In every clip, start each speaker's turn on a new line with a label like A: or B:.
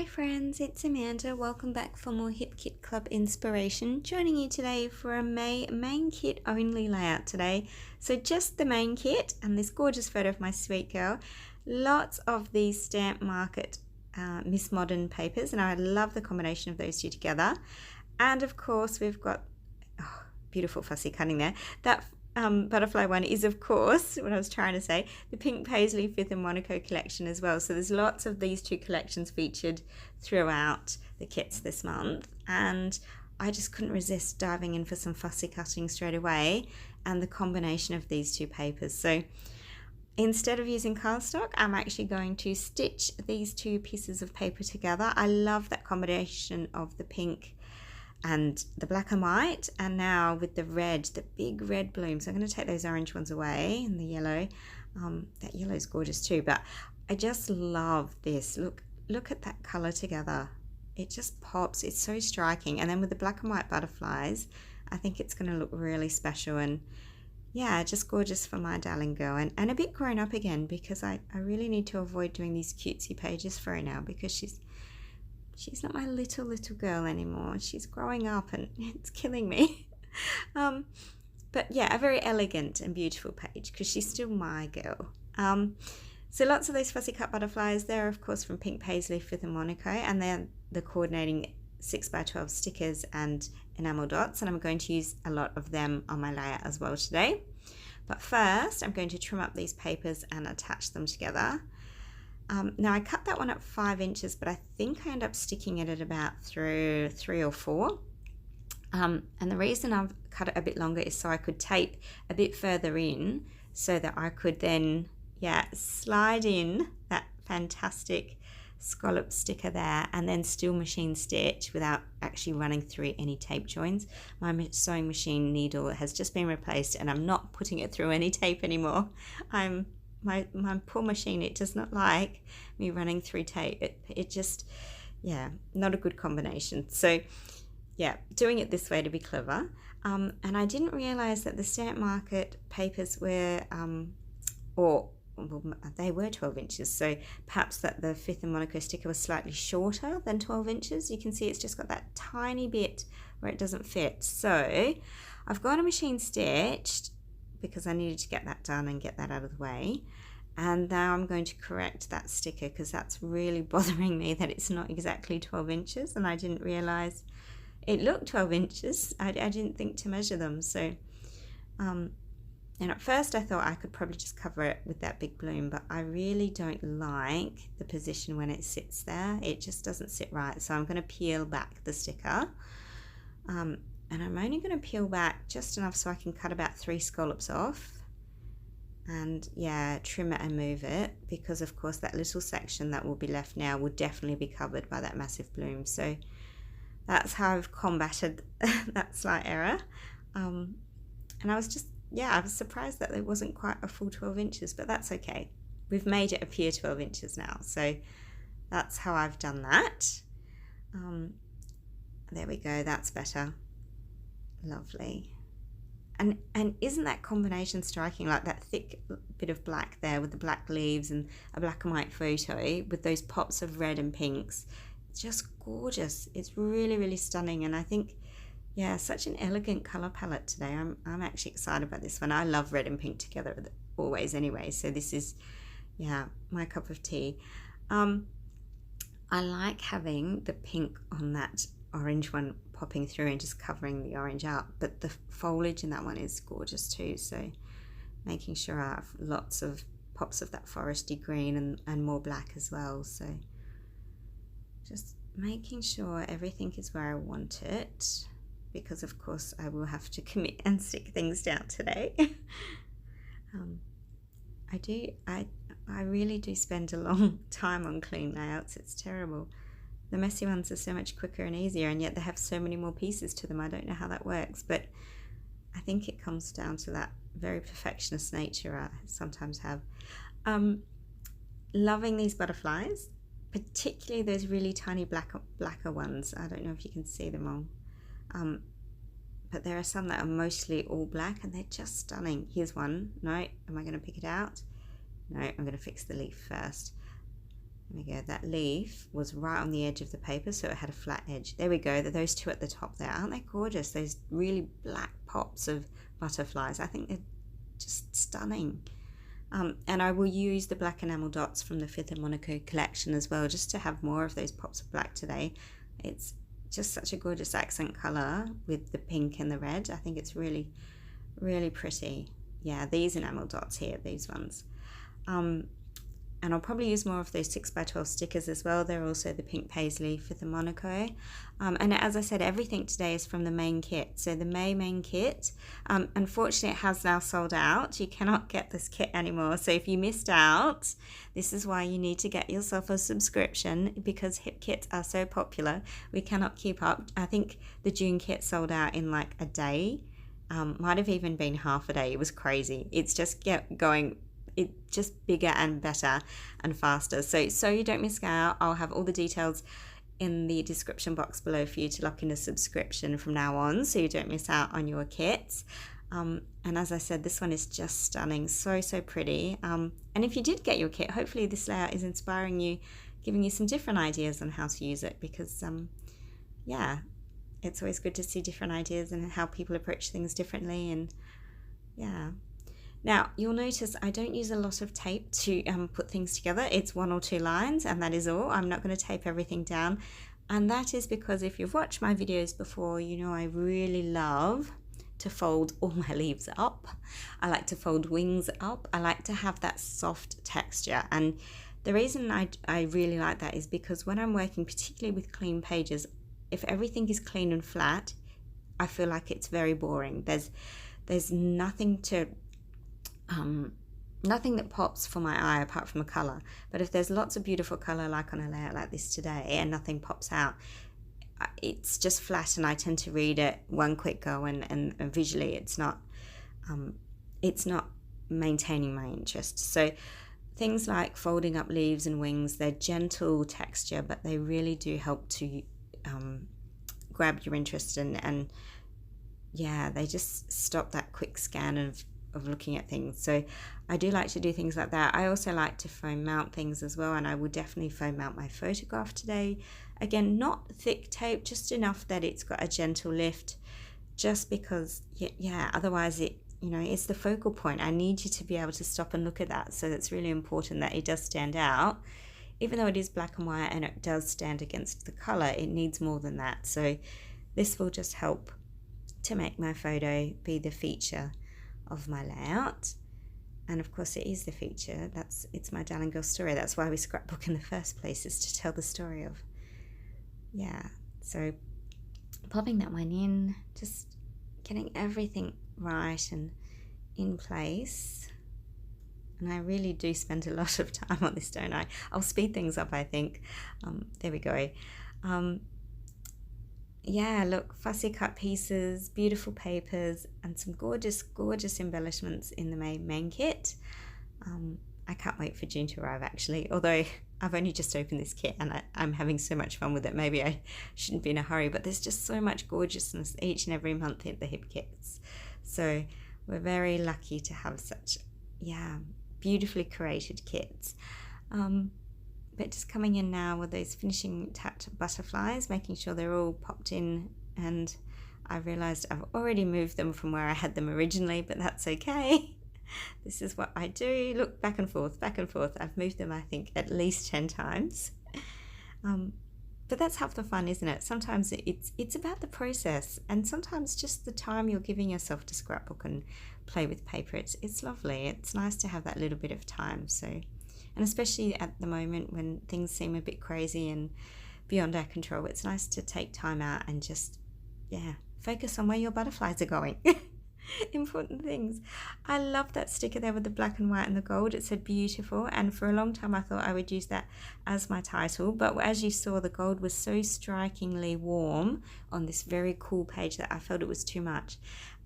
A: Hi friends, it's Amanda. Welcome back for more Hip Kit Club inspiration. Joining you today for a main kit only layout today. So just the main kit and this gorgeous photo of my sweet girl. Lots of these Stamp Market Miss Modern papers, and I love the combination of those two together. And of course we've got beautiful fussy cutting there. That butterfly one is, of course, what I was trying to say, the Pink Paisley 5th and Monaco collection as well. So there's lots of these two collections featured throughout the kits this month, and I just couldn't resist diving in for some fussy cutting straight away and the combination of these two papers. So instead of using cardstock, I'm actually going to stitch these two pieces of paper together. I love that combination of the pink and the black and white, and now with the red, the big red blooms. I'm going to take those orange ones away and the yellow. That yellow is gorgeous too, but I just love this. Look at that color together. It just pops. It's so striking. And then with the black and white butterflies, I think it's going to look really special, and yeah, just gorgeous for my darling girl, and a bit grown up again, because I really need to avoid doing these cutesy pages for her now, because she's not my little girl anymore. She's growing up and it's killing me. But yeah, a very elegant and beautiful page, because she's still my girl. So lots of those fussy cut butterflies. They're of course from Pink Paisley 5th and Monaco, and they're the coordinating 6x12 stickers and enamel dots, and I'm going to use a lot of them on my layout as well today. But first I'm going to trim up these papers and attach them together. Now I cut that one at 5 inches, but I think I end up sticking it at about through 3 or 4. And the reason I've cut it a bit longer is so I could tape a bit further in, so that I could then, slide in that fantastic scallop sticker there, and then still machine stitch without actually running through any tape joins. My sewing machine needle has just been replaced, and I'm not putting it through any tape anymore. My poor machine, it does not like me running through tape. It just, not a good combination. So yeah, doing it this way to be clever. And I didn't realize that the Stamp Market papers were, they were 12 inches. So perhaps that the 5th and Monaco sticker was slightly shorter than 12 inches. You can see it's just got that tiny bit where it doesn't fit. So I've got a machine stitched, because I needed to get that done and get that out of the way. And now I'm going to correct that sticker, because that's really bothering me that it's not exactly 12 inches, and I didn't realize it looked 12 inches. I didn't think to measure them. So and at first I thought I could probably just cover it with that big bloom, but I really don't like the position when it sits there. It just doesn't sit right. So I'm going to peel back the sticker. And I'm only going to peel back just enough so I can cut about 3 scallops off, and trim it and move it, because of course that little section that will be left now will definitely be covered by that massive bloom. So that's how I've combated that slight error. And I was just, I was surprised that it wasn't quite a full 12 inches, but that's okay. We've made it appear 12 inches now. So that's how I've done that. There we go, that's better. Lovely. And isn't that combination striking, like that thick bit of black there with the black leaves and a black and white photo with those pops of red and pinks? It's just gorgeous. It's really, really stunning. And I think, such an elegant color palette today. I'm actually excited about this one. I love red and pink together always anyway, so this is my cup of tea. I like having the pink on that orange one popping through and just covering the orange up, but the foliage in that one is gorgeous too, so making sure I have lots of pops of that foresty green and more black as well. So just making sure everything is where I want it, because of course I will have to commit and stick things down today. I really do spend a long time on clean layouts. It's terrible. The messy ones are so much quicker and easier, and yet they have so many more pieces to them. I don't know how that works, but I think it comes down to that very perfectionist nature I sometimes have. Loving these butterflies, particularly those really tiny blacker ones. I don't know if you can see them all, but there are some that are mostly all black, and they're just stunning. Here's one. No, am I going to pick it out? No, I'm going to fix the leaf first. There we go, that leaf was right on the edge of the paper, so it had a flat edge. There we go, those two at the top there. Aren't they gorgeous? Those really black pops of butterflies. I think they're just stunning. And I will use the black enamel dots from the Fifth and Monaco collection as well, just to have more of those pops of black today. It's just such a gorgeous accent colour with the pink and the red. I think it's really, really pretty. Yeah, these enamel dots here, these ones. And I'll probably use more of those 6x12 stickers as well. They're also the pink paisley for the Monaco. And as I said, everything today is from the main kit. So the main kit, unfortunately it has now sold out. You cannot get this kit anymore. So if you missed out, this is why you need to get yourself a subscription, because hip kits are so popular. We cannot keep up. I think the June kit sold out in like a day. Might have even been half a day. It was crazy. It's just going. It's just bigger and better and faster. So you don't miss out. I'll have all the details in the description box below for you to lock in a subscription from now on, so you don't miss out on your kits. And as I said, this one is just stunning. So pretty. And if you did get your kit, hopefully this layout is inspiring you, giving you some different ideas on how to use it, because yeah, it's always good to see different ideas and how people approach things differently. And yeah. Now, you'll notice I don't use a lot of tape to put things together. It's 1 or 2 lines, and that is all. I'm not going to tape everything down. And that is because if you've watched my videos before, you know I really love to fold all my leaves up. I like to fold wings up. I like to have that soft texture. And the reason I really like that is because when I'm working, particularly with clean pages, if everything is clean and flat, I feel like it's very boring. There's nothing to... nothing that pops for my eye apart from a colour. But if there's lots of beautiful colour, like on a layout like this today, and nothing pops out, it's just flat, and I tend to read it one quick go, and visually it's not maintaining my interest. So things like folding up leaves and wings, they're gentle texture, but they really do help to grab your interest, and yeah, they just stop that quick scan of looking at things. So I do like to do things like that. I also like to foam mount things as well, and I will definitely foam mount my photograph today. Again, not thick tape, just enough that it's got a gentle lift, just because yeah, otherwise it's the focal point. I need you to be able to stop and look at that. So it's really important that it does stand out. Even though it is black and white and it does stand against the color, it needs more than that. So this will just help to make my photo be the feature of my layout. And of course it is the feature. It's my darling girl story. That's why we scrapbook in the first place, is to tell the story of. Yeah, so popping that one in, just getting everything right and in place. And I really do spend a lot of time on this, don't I? I'll speed things up, I think. There we go. Yeah, look, fussy cut pieces, beautiful papers, and some gorgeous embellishments in the main kit. I can't wait for June to arrive, actually, although I've only just opened this kit and I'm having so much fun with it. Maybe I shouldn't be in a hurry, but there's just so much gorgeousness each and every month in the hip kits. So we're very lucky to have such, beautifully created kits. But just coming in now with those finishing tapped butterflies, making sure they're all popped in, and I realized I've already moved them from where I had them originally, but that's okay. This is what I do. Look, back and forth. I've moved them, I think, at least 10 times. But that's half the fun, isn't it? Sometimes it's about the process, and sometimes just the time you're giving yourself to scrapbook and play with paper. It's lovely. It's nice to have that little bit of time. So, and especially at the moment when things seem a bit crazy and beyond our control, it's nice to take time out and just, focus on where your butterflies are going. Important things. I love that sticker there with the black and white and the gold. It said beautiful, and for a long time I thought I would use that as my title, but as you saw, the gold was so strikingly warm on this very cool page that I felt it was too much.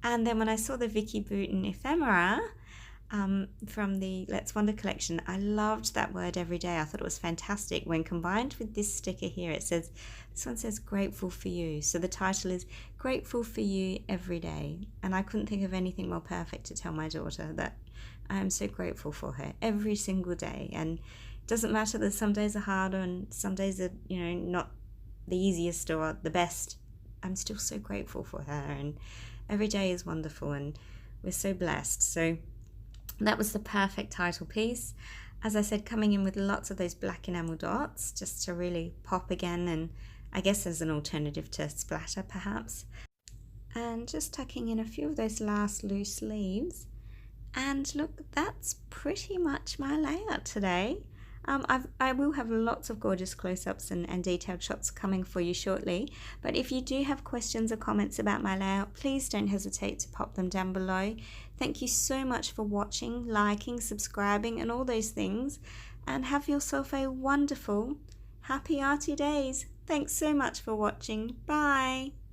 A: And then when I saw the Vicky Boutin ephemera from the Let's Wonder collection, I loved that word every day. I thought it was fantastic. When combined with this sticker here, this one says grateful for you. So the title is Grateful for You Every Day. And I couldn't think of anything more perfect to tell my daughter that I am so grateful for her every single day. And doesn't matter that some days are harder and some days are, not the easiest or the best. I'm still so grateful for her, and every day is wonderful, and we're so blessed. So that was the perfect title piece. As I said, coming in with lots of those black enamel dots just to really pop again, and I guess as an alternative to splatter perhaps. And just tucking in a few of those last loose leaves. And look, that's pretty much my layout today. I will have lots of gorgeous close-ups and detailed shots coming for you shortly, but if you do have questions or comments about my layout, please don't hesitate to pop them down below. Thank you so much for watching, liking, subscribing and all those things, and have yourself a wonderful, happy arty days. Thanks so much for watching. Bye!